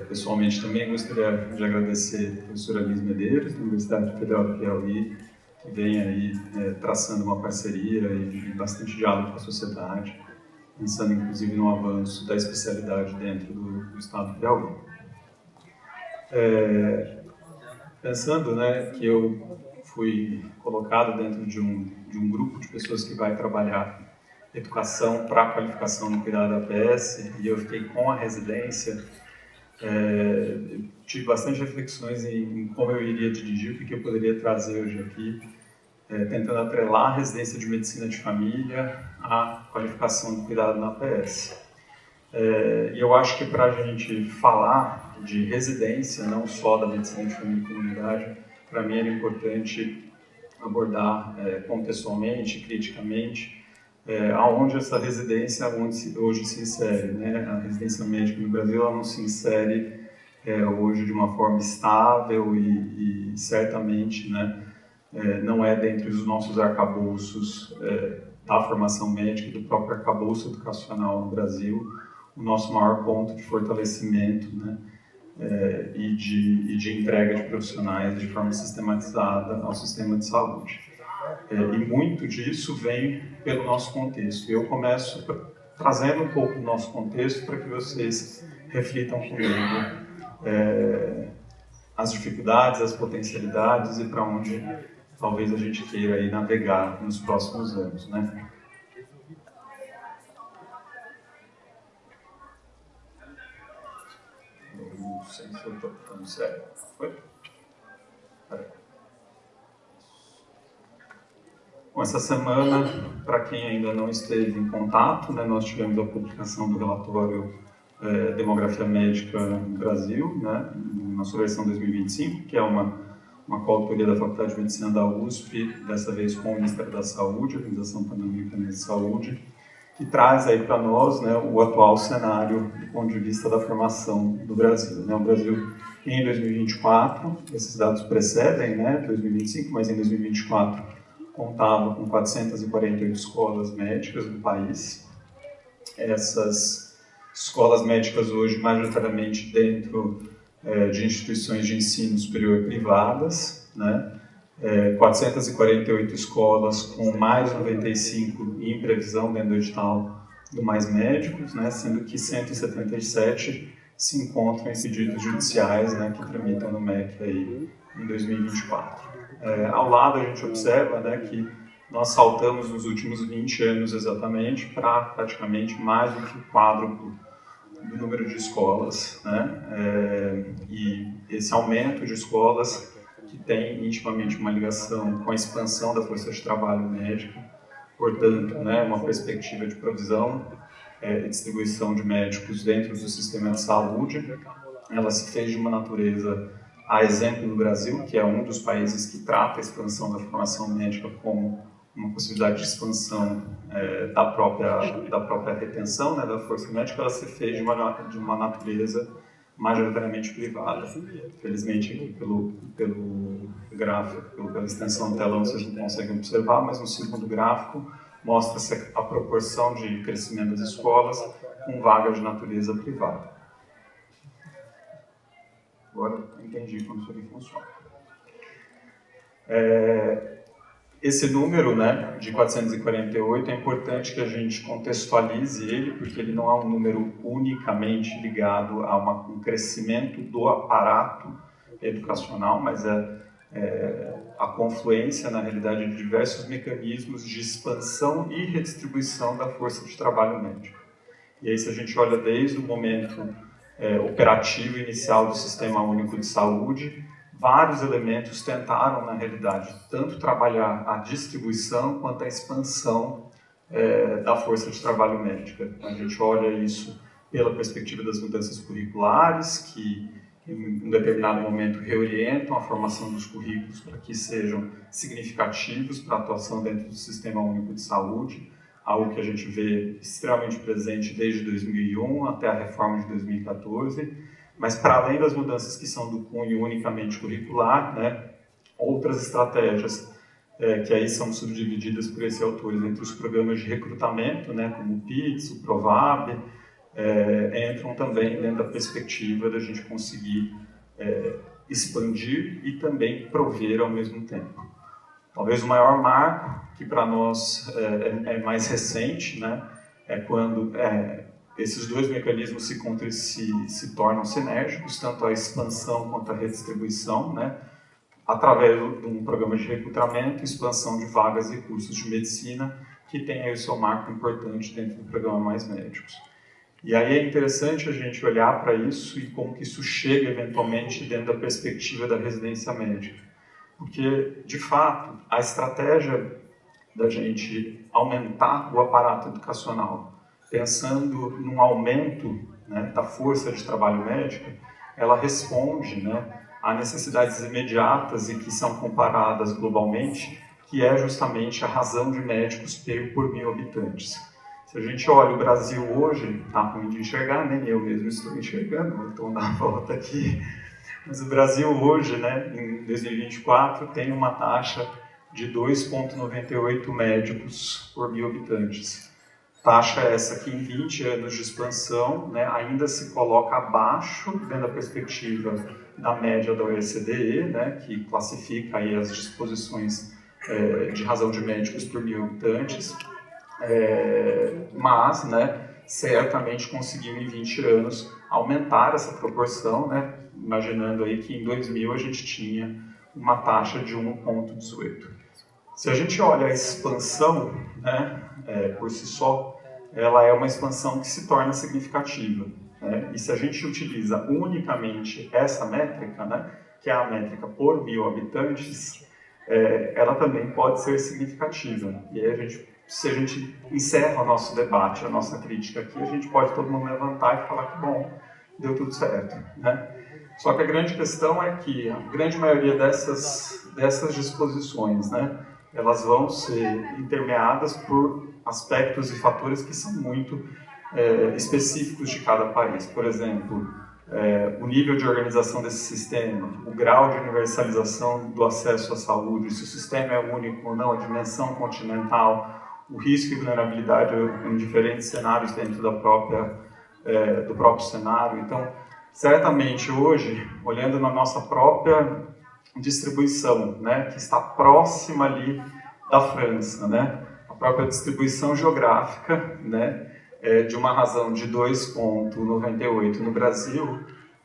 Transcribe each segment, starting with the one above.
Pessoalmente também gostaria de agradecer a professora Liz Medeiros, da Universidade Federal do Piauí, que vem aí traçando uma parceria e bastante diálogo com a sociedade, pensando inclusive no avanço da especialidade dentro do estado do Piauí. Pensando, né, que eu fui colocado dentro de um grupo de pessoas que vai trabalhar educação para qualificação no cuidado da APS, e eu fiquei com a residência, tive bastante reflexões em como eu iria dirigir, o que eu poderia trazer hoje aqui, tentando atrelar a residência de medicina de família à qualificação do cuidado na APS. E eu acho que para a gente falar de residência, não só da medicina de família e comunidade, para mim era importante abordar contextualmente, criticamente, aonde essa residência hoje se insere, né? A residência médica no Brasil ela não se insere hoje de uma forma estável e certamente, né, não é dentro dos nossos arcabouços da formação médica e do próprio arcabouço educacional no Brasil o nosso maior ponto de fortalecimento, né, e de entrega de profissionais de forma sistematizada ao sistema de saúde. E muito disso vem pelo nosso contexto. Eu começo trazendo um pouco do nosso contexto para que vocês reflitam comigo as dificuldades, as potencialidades e para onde talvez a gente queira aí navegar nos próximos anos, né? Não sei se eu estou falando sério. Foi? Bom, essa semana, para quem ainda não esteve em contato, né, nós tivemos a publicação do relatório Demografia Médica no Brasil, né, na sua versão 2025, que é uma coautoria da Faculdade de Medicina da USP, dessa vez com o Ministério da Saúde, a Organização Pan-Americana de Saúde, que traz aí para nós, né, o atual cenário do ponto de vista da formação do Brasil, né. O Brasil, em 2024, esses dados precedem, né, 2025, mas em 2024 contava com 448 escolas médicas no país. Essas escolas médicas hoje, majoritariamente dentro de instituições de ensino superior privadas, né? 448 escolas com mais 95 em previsão dentro do edital do Mais Médicos, né? Sendo que 177 se encontram em pedidos judiciais, né, que tramitam no MEC aí em 2024. Ao lado a gente observa, né, que nós saltamos nos últimos 20 anos exatamente para praticamente mais do que o quádruplo do número de escolas, né, e esse aumento de escolas que tem intimamente uma ligação com a expansão da força de trabalho médica, portanto, né, uma perspectiva de provisão e distribuição de médicos dentro do sistema de saúde, ela se fez de uma natureza, a exemplo do Brasil, que é um dos países que trata a expansão da formação médica como uma possibilidade de expansão da própria retenção, né, da força médica, ela se fez de uma natureza majoritariamente privada. Felizmente, aqui pelo gráfico, pela extensão do telão, vocês não conseguem observar, mas no segundo gráfico mostra-se a proporção de crescimento das escolas com vagas de natureza privada. Agora entendi como isso aqui funciona. Esse número, né, de 448 é importante que a gente contextualize ele, porque ele não é um número unicamente ligado a um crescimento do aparato educacional, mas a confluência, na realidade, de diversos mecanismos de expansão e redistribuição da força de trabalho médico. E aí, se a gente olha desde o momento operativo inicial do Sistema Único de Saúde, vários elementos tentaram, na realidade, tanto trabalhar a distribuição quanto a expansão da força de trabalho médica. A gente olha isso pela perspectiva das mudanças curriculares, que em um determinado momento reorientam a formação dos currículos para que sejam significativos para a atuação dentro do Sistema Único de Saúde, algo que a gente vê extremamente presente desde 2001 até a reforma de 2014, mas para além das mudanças que são do cunho unicamente curricular, né, outras estratégias que aí são subdivididas por esse autor entre os programas de recrutamento, né, como o PITS, o PROVAB, entram também dentro da perspectiva da gente conseguir expandir e também prover ao mesmo tempo. Talvez o maior marco, que para nós é mais recente, né, é quando esses dois mecanismos se tornam sinérgicos, tanto a expansão quanto a redistribuição, né, através de um programa de recrutamento e expansão de vagas e cursos de medicina, que tem aí o seu marco importante dentro do programa Mais Médicos. E aí é interessante a gente olhar para isso e como que isso chega eventualmente dentro da perspectiva da residência médica. Porque, de fato, a estratégia da gente aumentar o aparato educacional, pensando num aumento, né, da força de trabalho médica, ela responde, né, a necessidades imediatas e que são comparadas globalmente, que é justamente a razão de médicos por 1.000 habitantes. Se a gente olha o Brasil hoje, está ruim de enxergar, nem eu mesmo estou enxergando, vou então dar a volta aqui, mas o Brasil hoje, né, em 2024, tem uma taxa de 2,98 médicos por 1.000 habitantes. Taxa essa que em 20 anos de expansão, né, ainda se coloca abaixo, dentro da perspectiva da média da OECD, né, que classifica aí as disposições de razão de médicos por 1.000 habitantes, mas, né, certamente conseguiu em 20 anos aumentar essa proporção, né, imaginando aí que em 2000 a gente tinha uma taxa de 1,18. Se a gente olha a expansão, né, por si só, ela é uma expansão que se torna significativa, né? E se a gente utiliza unicamente essa métrica, né, que é a métrica por 1.000 habitantes, ela também pode ser significativa. E aí se a gente encerra o nosso debate, a nossa crítica aqui, a gente pode todo mundo levantar e falar que bom, deu tudo certo, né? Só que a grande questão é que a grande maioria dessas disposições, né, elas vão ser intermeadas por aspectos e fatores que são muito específicos de cada país. Por exemplo, o nível de organização desse sistema, o grau de universalização do acesso à saúde, se o sistema é único ou não, a dimensão continental, o risco e vulnerabilidade em diferentes cenários dentro do próprio cenário. Então, certamente hoje, olhando na nossa própria distribuição, né, que está próxima ali da França, né, a própria distribuição geográfica, né, de uma razão de 2,98 no Brasil,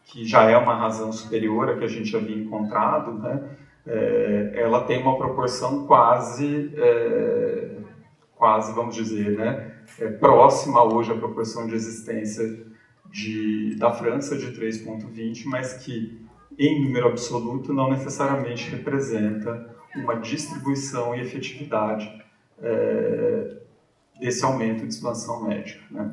que já é uma razão superior à que a gente havia encontrado, né, ela tem uma proporção quase, vamos dizer, né, próxima hoje à proporção de existência da França, de 3,20, mas que, em número absoluto, não necessariamente representa uma distribuição e efetividade desse aumento de expansão médica, né?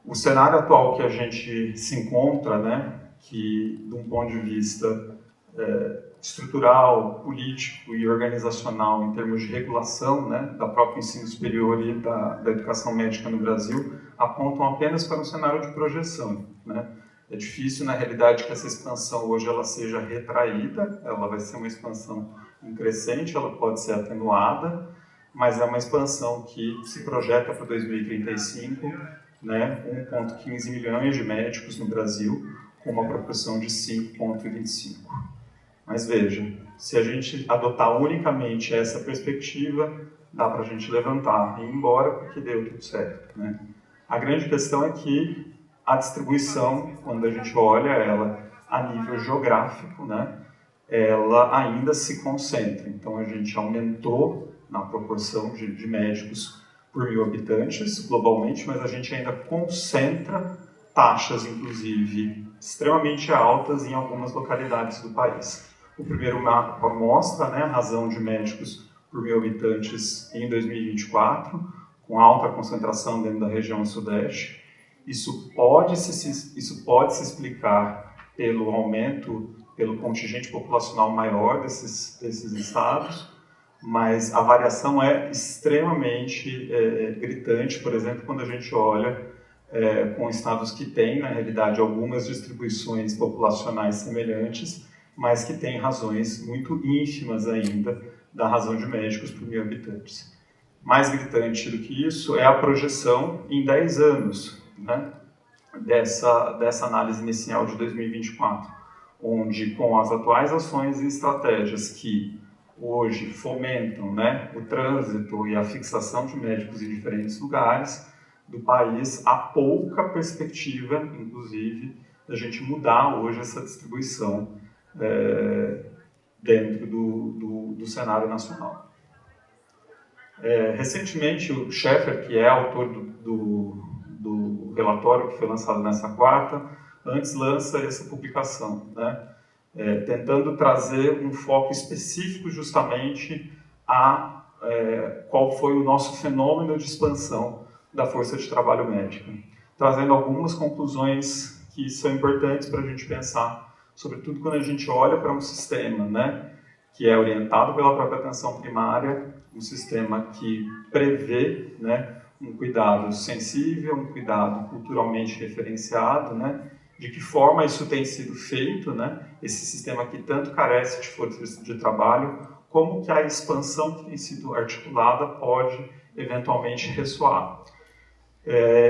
O cenário atual que a gente se encontra, né, que, de um ponto de vista estrutural, político e organizacional, em termos de regulação, né, da própria ensino superior e da educação médica no Brasil, apontam apenas para um cenário de projeção, né? É difícil, na realidade, que essa expansão hoje ela seja retraída, ela vai ser uma expansão crescente, ela pode ser atenuada, mas é uma expansão que se projeta para 2035, né, 1,15 milhões de médicos no Brasil, com uma proporção de 5,25. Mas veja, se a gente adotar unicamente essa perspectiva, dá para a gente levantar e ir embora porque deu tudo certo, né? A grande questão é que a distribuição, quando a gente olha ela a nível geográfico, né, ela ainda se concentra. Então a gente aumentou na proporção de médicos por 1.000 habitantes globalmente, mas a gente ainda concentra taxas, inclusive, extremamente altas em algumas localidades do país. O primeiro mapa mostra, né, a razão de médicos por 1.000 habitantes em 2024, com alta concentração dentro da região sudeste. Isso pode se explicar pelo aumento, pelo contingente populacional maior desses estados, mas a variação é extremamente gritante, por exemplo, quando a gente olha com estados que têm, na realidade, algumas distribuições populacionais semelhantes, mas que têm razões muito ínfimas ainda da razão de médicos por 1.000 habitantes. Mais gritante do que isso é a projeção em 10 anos, né, dessa análise inicial de 2024, onde com as atuais ações e estratégias que hoje fomentam, né, o trânsito e a fixação de médicos em diferentes lugares do país, há pouca perspectiva, inclusive, da gente mudar hoje essa distribuição dentro do cenário nacional. Recentemente, o Scheffer, que é autor do relatório que foi lançado nessa quarta, antes lança essa publicação, né? Tentando trazer um foco específico justamente a qual foi o nosso fenômeno de expansão da força de trabalho médica, trazendo algumas conclusões que são importantes para a gente pensar, sobretudo quando a gente olha para um sistema, né, que é orientado pela própria atenção primária, um sistema que prevê, né, um cuidado sensível, um cuidado culturalmente referenciado, né, de que forma isso tem sido feito, né, esse sistema que tanto carece de força de trabalho, como que a expansão que tem sido articulada pode eventualmente ressoar.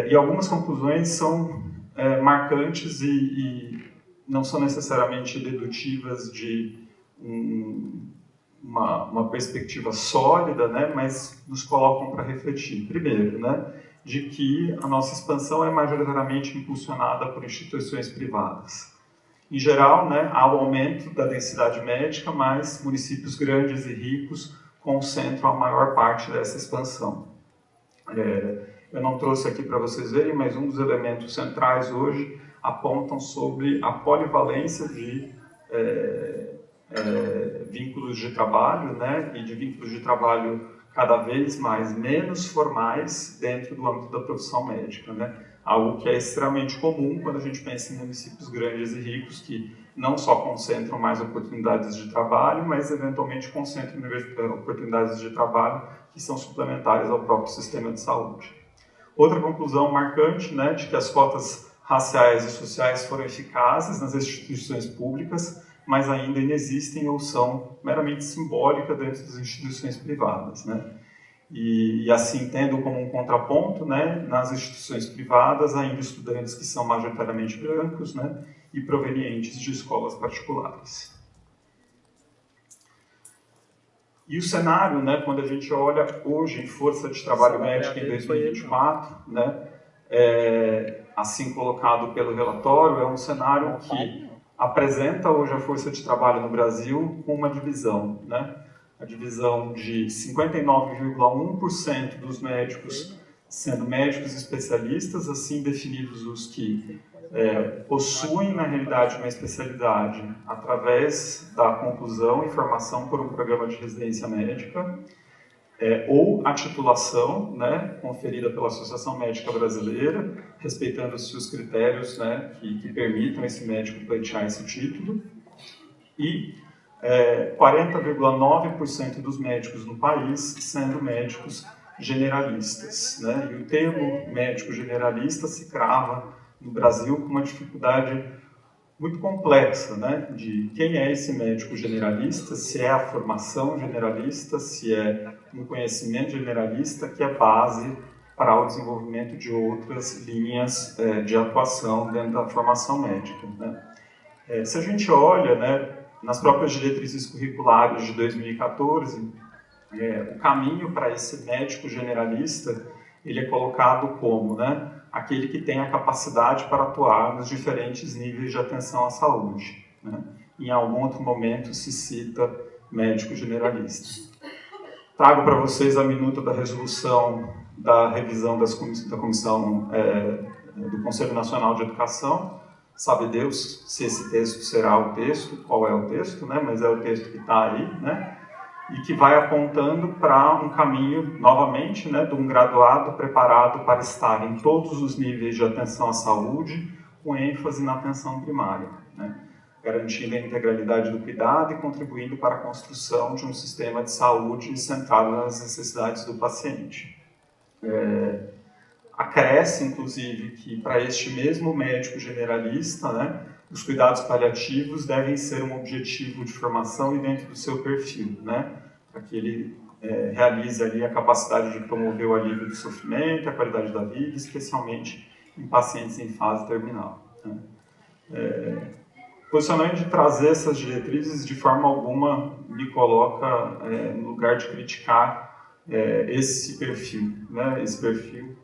E algumas conclusões são marcantes e não são necessariamente dedutivas de uma perspectiva sólida, né, mas nos colocam para refletir. Primeiro, né, de que a nossa expansão é majoritariamente impulsionada por instituições privadas. Em geral, né, há o aumento da densidade médica, mas municípios grandes e ricos concentram a maior parte dessa expansão. Eu não trouxe aqui para vocês verem, mas um dos elementos centrais hoje apontam sobre a polivalência de vínculos de trabalho, né, e de vínculos de trabalho cada vez menos formais dentro do âmbito da profissão médica, né? Algo que é extremamente comum quando a gente pensa em municípios grandes e ricos que não só concentram mais oportunidades de trabalho, mas eventualmente concentram oportunidades de trabalho que são suplementares ao próprio sistema de saúde. Outra conclusão marcante, né, de que as cotas raciais e sociais foram eficazes nas instituições públicas, mas ainda inexistem ou são meramente simbólicas dentro das instituições privadas, né? E assim, tendo como um contraponto, né, nas instituições privadas, ainda estudantes que são majoritariamente brancos, né, e provenientes de escolas particulares. E o cenário, né, quando a gente olha hoje em força de trabalho médica em 2024, né, assim colocado pelo relatório, é um cenário que apresenta hoje a força de trabalho no Brasil com uma divisão, né? A divisão de 59,1% dos médicos sendo médicos especialistas, assim definidos os que possuem, na realidade, uma especialidade através da conclusão e formação por um programa de residência médica, ou a titulação, né, conferida pela Associação Médica Brasileira, respeitando-se os critérios, né, que permitam esse médico pleitear esse título, e 40,9% dos médicos no país sendo médicos generalistas, né, e o termo médico generalista se crava no Brasil com uma dificuldade muito complexa, né, de quem é esse médico generalista, se é a formação generalista, se é um conhecimento generalista que é base para o desenvolvimento de outras linhas de atuação dentro da formação médica, né. Se a gente olha, né, nas próprias diretrizes curriculares de 2014, o caminho para esse médico generalista, ele é colocado como, né, aquele que tem a capacidade para atuar nos diferentes níveis de atenção à saúde, né? Em algum outro momento se cita médico generalista. Trago para vocês a minuta da resolução da revisão da comissão do Conselho Nacional de Educação. Sabe Deus se esse texto será o texto, qual é o texto, né? Mas é o texto que está aí, né? E que vai apontando para um caminho, novamente, né, de um graduado preparado para estar em todos os níveis de atenção à saúde, com ênfase na atenção primária, né, garantindo a integralidade do cuidado e contribuindo para a construção de um sistema de saúde centrado nas necessidades do paciente. Acresce, inclusive, que para este mesmo médico generalista, né, os cuidados paliativos devem ser um objetivo de formação e dentro do seu perfil, né, para que ele realize ali a capacidade de promover o alívio do sofrimento, a qualidade da vida, especialmente em pacientes em fase terminal. Né? O posicionamento de trazer essas diretrizes, de forma alguma, me coloca no lugar de criticar esse perfil. Né? Esse perfil,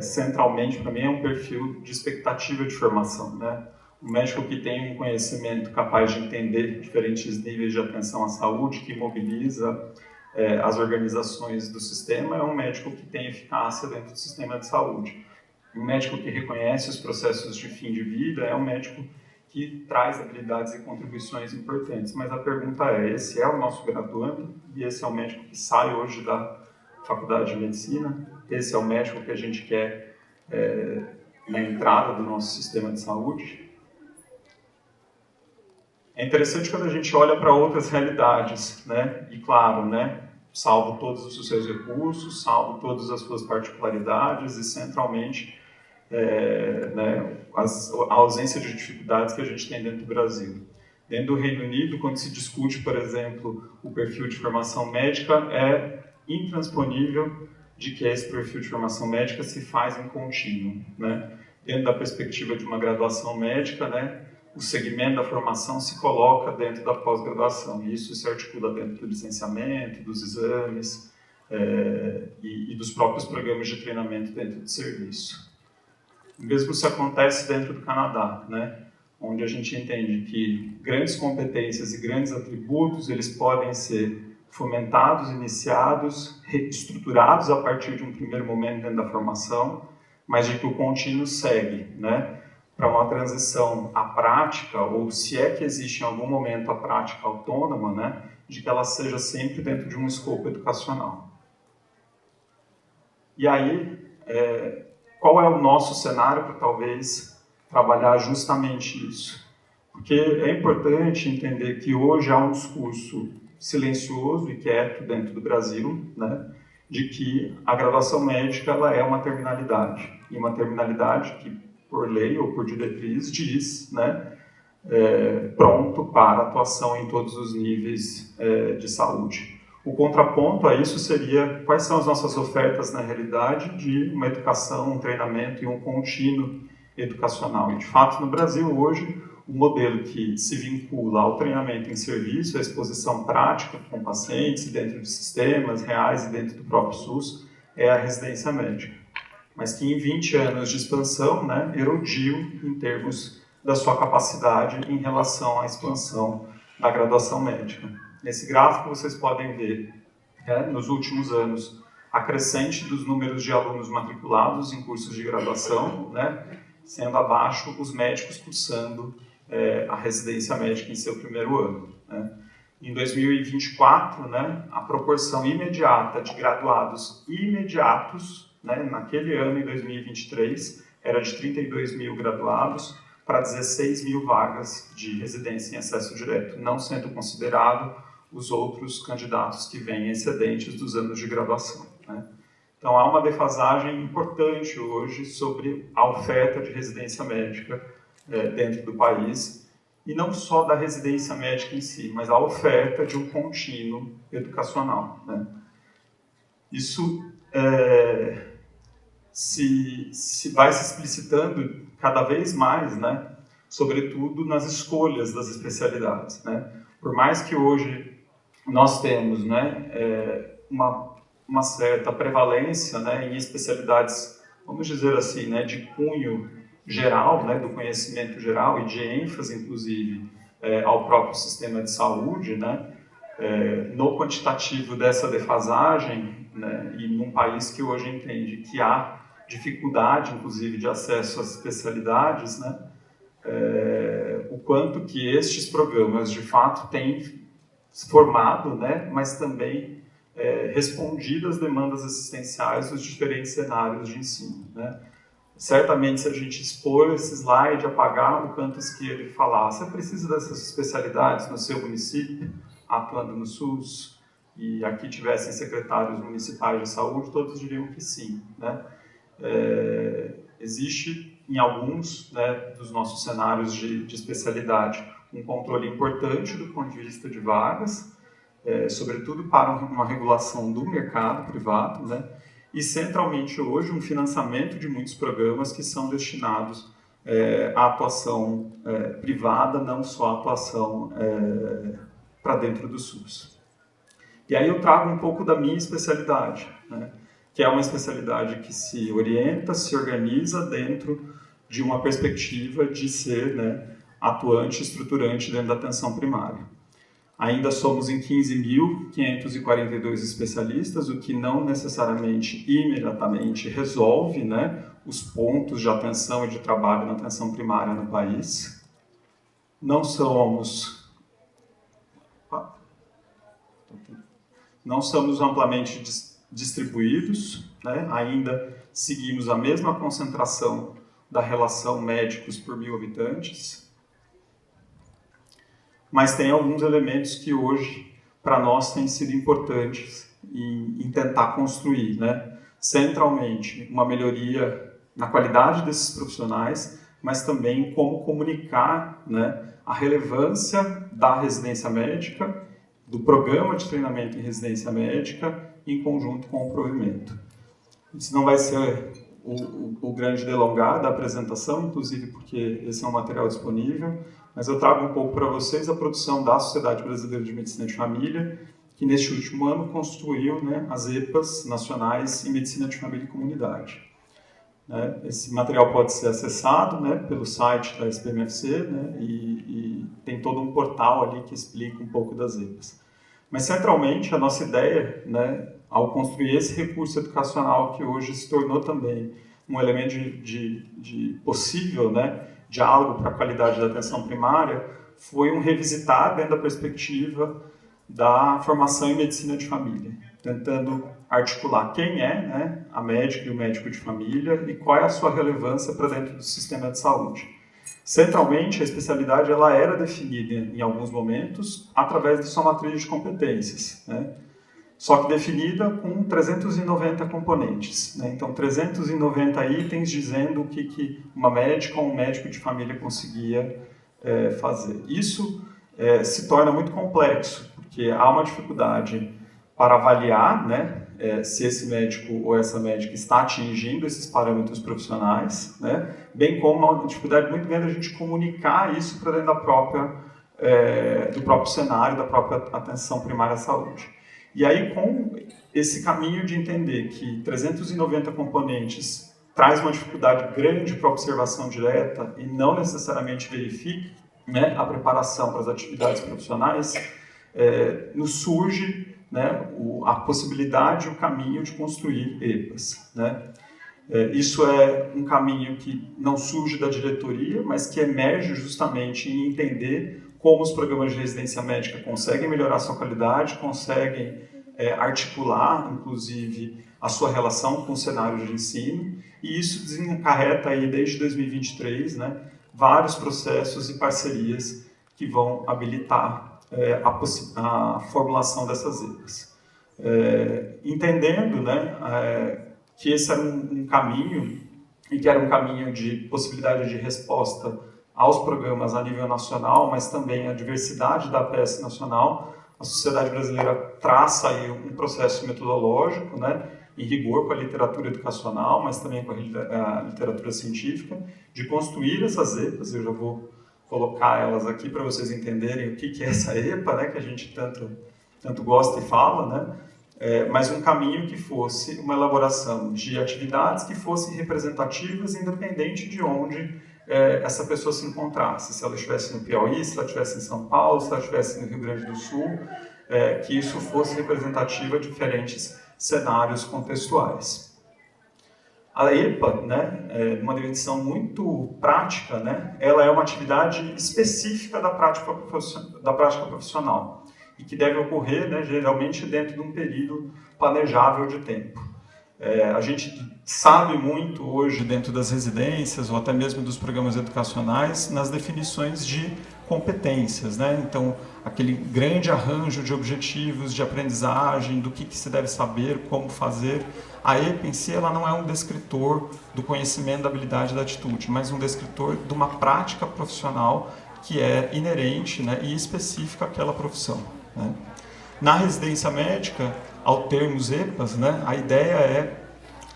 centralmente, para mim, é um perfil de expectativa de formação. Né? O médico que tem um conhecimento capaz de entender diferentes níveis de atenção à saúde, que mobiliza as organizações do sistema, é um médico que tem eficácia dentro do sistema de saúde. Um médico que reconhece os processos de fim de vida é um médico que traz habilidades e contribuições importantes. Mas a pergunta é, esse é o nosso graduando? E esse é o médico que sai hoje da faculdade de medicina? Esse é o médico que a gente quer na entrada do nosso sistema de saúde? É interessante quando a gente olha para outras realidades, né? E claro, né? Salvo todos os seus recursos, salvo todas as suas particularidades e centralmente né, a ausência de dificuldades que a gente tem dentro do Brasil. Dentro do Reino Unido, quando se discute, por exemplo, o perfil de formação médica, é intransponível de que esse perfil de formação médica se faz em contínuo. Né? Dentro da perspectiva de uma graduação médica, né, o segmento da formação se coloca dentro da pós-graduação, e isso se articula dentro do licenciamento, dos exames e dos próprios programas de treinamento dentro do serviço. O mesmo se acontece dentro do Canadá, né? Onde a gente entende que grandes competências e grandes atributos eles podem ser fomentados, iniciados, reestruturados a partir de um primeiro momento dentro da formação, mas de que o contínuo segue, né? Para uma transição à prática, ou se é que existe em algum momento a prática autônoma, né? De que ela seja sempre dentro de um escopo educacional. E aí, qual é o nosso cenário para talvez trabalhar justamente isso? Porque é importante entender que hoje há um discurso silencioso e quieto dentro do Brasil, né, de que a graduação médica ela é uma terminalidade, e uma terminalidade que, por lei ou por diretriz, diz, né, pronto para atuação em todos os níveis de saúde. O contraponto a isso seria quais são as nossas ofertas na realidade de uma educação, um treinamento e um contínuo educacional. E, de fato, no Brasil, hoje, o modelo que se vincula ao treinamento em serviço, à exposição prática com pacientes dentro de sistemas reais e dentro do próprio SUS, é a residência médica. Mas que em 20 anos de expansão, né, erodiu em termos da sua capacidade em relação à expansão da graduação médica. Nesse gráfico vocês podem ver, nos últimos anos, a crescente dos números de alunos matriculados em cursos de graduação, né, sendo abaixo os médicos cursando a residência médica em seu primeiro ano. Né. Em 2024, né, a proporção imediata de graduados imediatos, né, naquele ano, em 2023, era de 32 mil graduados para 16 mil vagas de residência em acesso direto, não sendo considerado os outros candidatos que vêm excedentes dos anos de graduação. Né? Então, há uma defasagem importante hoje sobre a oferta de residência médica dentro do país, e não só da residência médica em si, mas a oferta de um contínuo educacional. Né? Isso vai se explicitando cada vez mais, né? Sobretudo nas escolhas das especialidades. Né? Por mais que hoje nós temos, né, uma certa prevalência, né, em especialidades, vamos dizer assim, né, de cunho geral, né, do conhecimento geral e de ênfase, inclusive, ao próprio sistema de saúde, né, no quantitativo dessa defasagem, né, e num país que hoje entende que há dificuldade, inclusive, de acesso às especialidades, né, o quanto que estes programas, de fato, têm formado, né, mas também respondido às demandas assistenciais dos diferentes cenários de ensino. Né. Certamente, se a gente expor esse slide, apagar o Cantos que ele falar, você precisa dessas especialidades no seu município, atuando no SUS, e aqui tivessem secretários municipais de saúde, todos diriam que sim. Né. Existe, em alguns, né, dos nossos cenários de especialidade, um controle importante do ponto de vista de vagas, sobretudo para uma regulação do mercado privado, né, e centralmente hoje um financiamento de muitos programas que são destinados à atuação privada, não só à atuação para dentro do SUS. E aí eu trago um pouco da minha especialidade, né, que é uma especialidade que se orienta, se organiza dentro de uma perspectiva de ser, né, atuante, estruturante dentro da atenção primária. Ainda somos em 15.542 especialistas, o que não necessariamente imediatamente resolve, né, os pontos de atenção e de trabalho na atenção primária no país. Não somos amplamente distribuídos, né, ainda seguimos a mesma concentração da relação médicos por 1.000 habitantes. Mas tem alguns elementos que hoje, para nós, têm sido importantes em tentar construir, né? Centralmente, uma melhoria na qualidade desses profissionais, mas também como comunicar, né, a relevância da residência médica, do programa de treinamento em residência médica, em conjunto com o provimento. Isso não vai ser o grande delongar da apresentação, inclusive porque esse é um material disponível, mas eu trago um pouco para vocês a produção da Sociedade Brasileira de Medicina de Família, que neste último ano construiu, né, as EPAs nacionais em Medicina de Família e Comunidade. Né, esse material pode ser acessado, né, pelo site da SBMFC, né, e tem todo um portal ali que explica um pouco das EPAs. Mas, centralmente, a nossa ideia, né, ao construir esse recurso educacional que hoje se tornou também um elemento de possível, né, diálogo para a qualidade da atenção primária, foi um revisitar dentro da perspectiva da formação em medicina de família, tentando articular quem é, né, a médica e o médico de família e qual é a sua relevância para dentro do sistema de saúde. Centralmente, a especialidade ela era definida em alguns momentos através de sua matriz de competências, né? Só que definida com 390 componentes, né? Então, 390 itens dizendo o que uma médica ou um médico de família conseguia fazer. Isso se torna muito complexo, porque há uma dificuldade para avaliar, né, se esse médico ou essa médica está atingindo esses parâmetros profissionais, né, bem como uma dificuldade muito grande a gente comunicar isso para dentro do próprio cenário, da própria atenção primária à saúde. E aí, com esse caminho de entender que 390 componentes traz uma dificuldade grande para a observação direta e não necessariamente verifica, né, a preparação para as atividades profissionais, nos surge, né, a possibilidade, o caminho de construir EPAs. Né? Isso é um caminho que não surge da diretoria, mas que emerge justamente em entender como os programas de residência médica conseguem melhorar a sua qualidade, conseguem articular, inclusive, a sua relação com o cenário de ensino, e isso desencarreta aí, desde 2023, né, vários processos e parcerias que vão habilitar a formulação dessas EPAs. Entendendo, né, que esse era um caminho, e que era um caminho de possibilidade de resposta aos programas a nível nacional, mas também a diversidade da APS nacional, a Sociedade Brasileira traça aí um processo metodológico, né, em rigor com a literatura educacional, mas também com a literatura científica, de construir essas EPAs. Eu já vou colocar elas aqui para vocês entenderem o que é essa EPA, né, que a gente tanto gosta e fala, né, mas um caminho que fosse uma elaboração de atividades que fossem representativas, independente de onde essa pessoa se encontrasse, se ela estivesse no Piauí, se ela estivesse em São Paulo, se ela estivesse no Rio Grande do Sul, que isso fosse representativo de diferentes cenários contextuais. A EPA, né, uma definição muito prática, né, ela é uma atividade específica da prática profissional e que deve ocorrer, né, geralmente dentro de um período planejável de tempo. A gente sabe muito hoje dentro das residências ou até mesmo dos programas educacionais nas definições de competências, né? Então, aquele grande arranjo de objetivos, de aprendizagem, do que se deve saber, como fazer. A EPA em si, ela não é um descritor do conhecimento, da habilidade, da atitude, mas um descritor de uma prática profissional que é inerente, né, e específica àquela profissão, né? Na residência médica, ao termos EPAs, né, a ideia é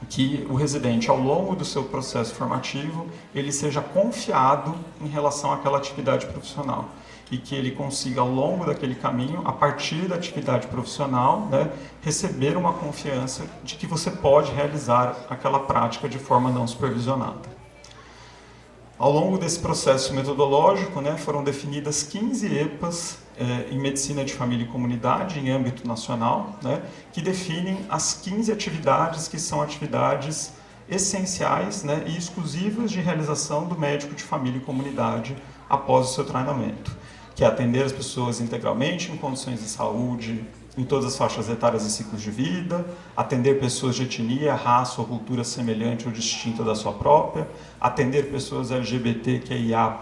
que o residente, ao longo do seu processo formativo, ele seja confiado em relação àquela atividade profissional e que ele consiga, ao longo daquele caminho, a partir da atividade profissional, né, receber uma confiança de que você pode realizar aquela prática de forma não supervisionada. Ao longo desse processo metodológico, né, foram definidas 15 EPAs em Medicina de Família e Comunidade, em âmbito nacional, né, que definem as 15 atividades que são atividades essenciais, né, e exclusivas de realização do médico de família e comunidade após o seu treinamento, que é atender as pessoas integralmente em condições de saúde, em todas as faixas etárias e ciclos de vida, atender pessoas de etnia, raça ou cultura semelhante ou distinta da sua própria, atender pessoas LGBTQIA+,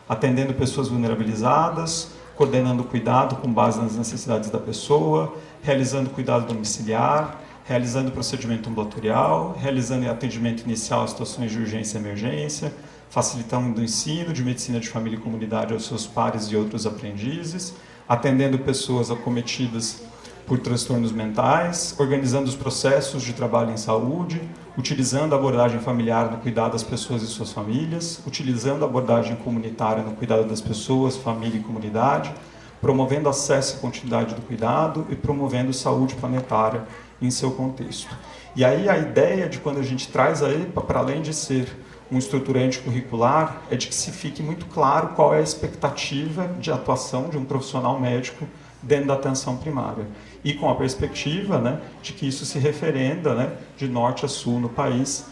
atendendo pessoas vulnerabilizadas, coordenando o cuidado com base nas necessidades da pessoa, realizando cuidado domiciliar, realizando procedimento ambulatorial, realizando atendimento inicial a situações de urgência e emergência, facilitando o ensino de medicina de família e comunidade aos seus pares e outros aprendizes, atendendo pessoas acometidas por transtornos mentais, organizando os processos de trabalho em saúde, utilizando a abordagem familiar no cuidado das pessoas e suas famílias, utilizando a abordagem comunitária no cuidado das pessoas, família e comunidade, promovendo acesso e continuidade do cuidado e promovendo saúde planetária em seu contexto. E aí a ideia de quando a gente traz a EPA, para além de ser um estruturante curricular, é de que se fique muito claro qual é a expectativa de atuação de um profissional médico dentro da atenção primária. E com a perspectiva, né, de que isso se referenda, né, de norte a sul no país,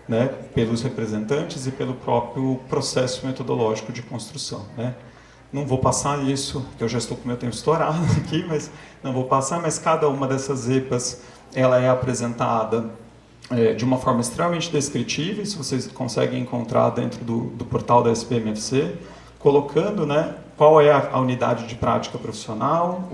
né, pelos representantes e pelo próprio processo metodológico de construção, né. Não vou passar isso, que eu já estou com o meu tempo estourado aqui, mas não vou passar, mas cada uma dessas EPAs ela é apresentada de uma forma extremamente descritiva, isso vocês conseguem encontrar dentro do portal da SPMFC, colocando, né, qual é a unidade de prática profissional,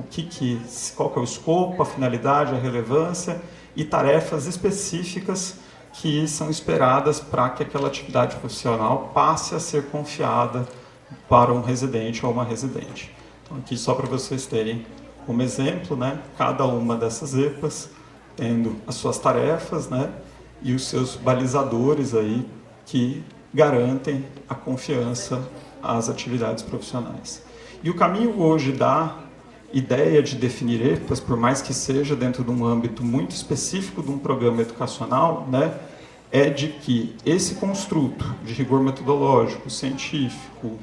qual que é o escopo, a finalidade, a relevância e tarefas específicas que são esperadas para que aquela atividade profissional passe a ser confiada para um residente ou uma residente. Então, aqui só para vocês terem como exemplo, né, cada uma dessas EPAs tendo as suas tarefas, né, e os seus balizadores aí que garantem a confiança às atividades profissionais. E o caminho hoje da ideia de definir EPAs, por mais que seja dentro de um âmbito muito específico de um programa educacional, né, é de que esse construto de rigor metodológico, científico,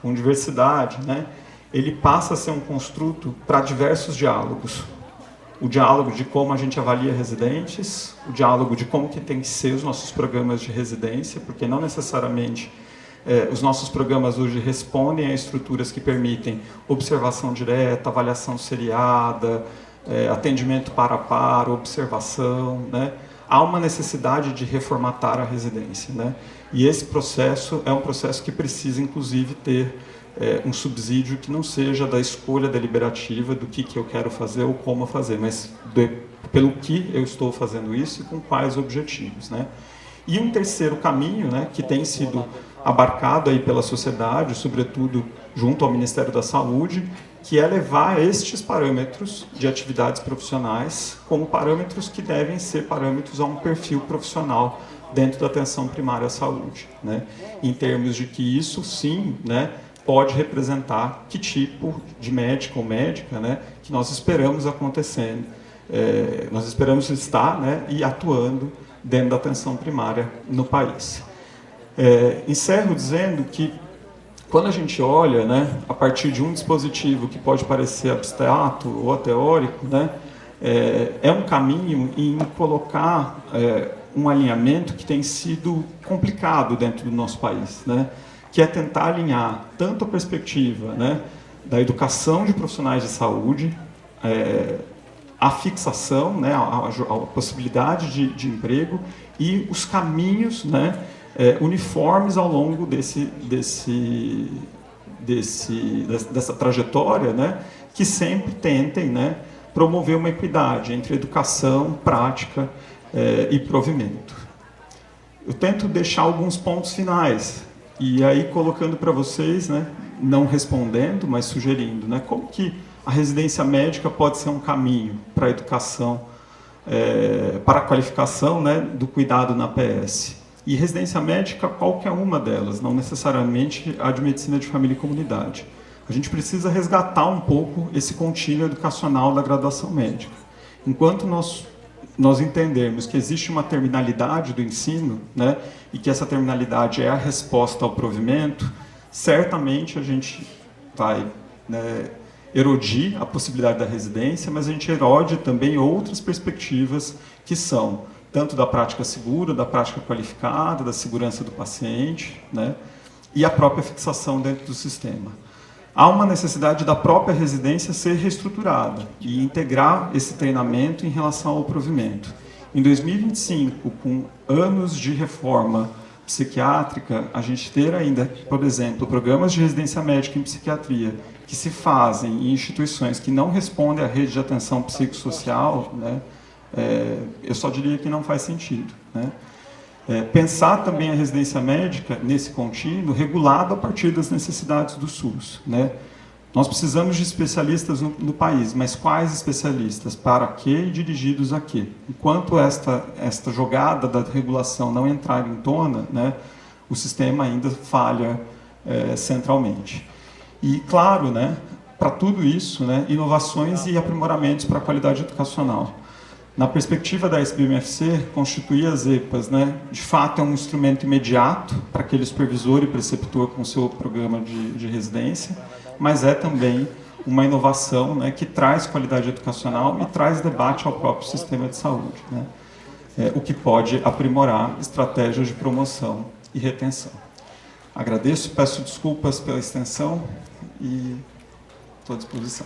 com diversidade, né, ele passa a ser um construto para diversos diálogos. O diálogo de como a gente avalia residentes, o diálogo de como que tem que ser os nossos programas de residência, porque não necessariamente os nossos programas hoje respondem a estruturas que permitem observação direta, avaliação seriada, atendimento para a par, observação, né? Há uma necessidade de reformatar a residência, né? E esse processo é um processo que precisa, inclusive, ter um subsídio que não seja da escolha deliberativa do que eu quero fazer ou como fazer, mas pelo que eu estou fazendo isso e com quais objetivos, né? E um terceiro caminho, né, que tem sido abarcado aí pela sociedade, sobretudo junto ao Ministério da Saúde, que é levar estes parâmetros de atividades profissionais como parâmetros que devem ser parâmetros a um perfil profissional dentro da atenção primária à saúde, né? Em termos de que isso, sim, né, pode representar que tipo de médico ou médica, né, que nós esperamos acontecendo, nós esperamos estar, né, e atuando dentro da atenção primária no país. Encerro dizendo que quando a gente olha, né, a partir de um dispositivo que pode parecer abstrato ou teórico, né, é um caminho em colocar um alinhamento que tem sido complicado dentro do nosso país, né, que é tentar alinhar tanto a perspectiva, né, da educação de profissionais de saúde, a fixação, né, a possibilidade de emprego e os caminhos, né, uniformes ao longo dessa trajetória, né, que sempre tentem, né, promover uma equidade entre educação, prática e provimento. Eu tento deixar alguns pontos finais, e aí colocando para vocês, né, não respondendo, mas sugerindo, né, como que a residência médica pode ser um caminho para a educação para a qualificação, né, do cuidado na PS. E residência médica, qualquer uma delas, não necessariamente a de medicina de família e comunidade. A gente precisa resgatar um pouco esse contínuo educacional da graduação médica. Enquanto nós entendermos que existe uma terminalidade do ensino, né, e que essa terminalidade é a resposta ao provimento, certamente a gente vai, né, erodir a possibilidade da residência, mas a gente erode também outras perspectivas que são tanto da prática segura, da prática qualificada, da segurança do paciente, né, e a própria fixação dentro do sistema. Há uma necessidade da própria residência ser reestruturada e integrar esse treinamento em relação ao provimento. Em 2025, com anos de reforma psiquiátrica, a gente ter ainda, por exemplo, programas de residência médica em psiquiatria que se fazem em instituições que não respondem à rede de atenção psicossocial, né, eu só diria que não faz sentido, né? Pensar também a residência médica nesse contínuo regulado a partir das necessidades do SUS, né? Nós precisamos de especialistas no país, mas quais especialistas? Para quê e dirigidos a quê? Enquanto esta jogada da regulação não entrar em tona, né, o sistema ainda falha centralmente. E, claro, né, para tudo isso, né, inovações e aprimoramentos para a qualidade educacional. Na perspectiva da SBMFC, constituir as EPAs, né, de fato é um instrumento imediato para aquele supervisor e preceptor com o seu programa de residência, mas é também uma inovação, né, que traz qualidade educacional e traz debate ao próprio sistema de saúde, né, o que pode aprimorar estratégias de promoção e retenção. Agradeço, peço desculpas pela extensão e estou à disposição.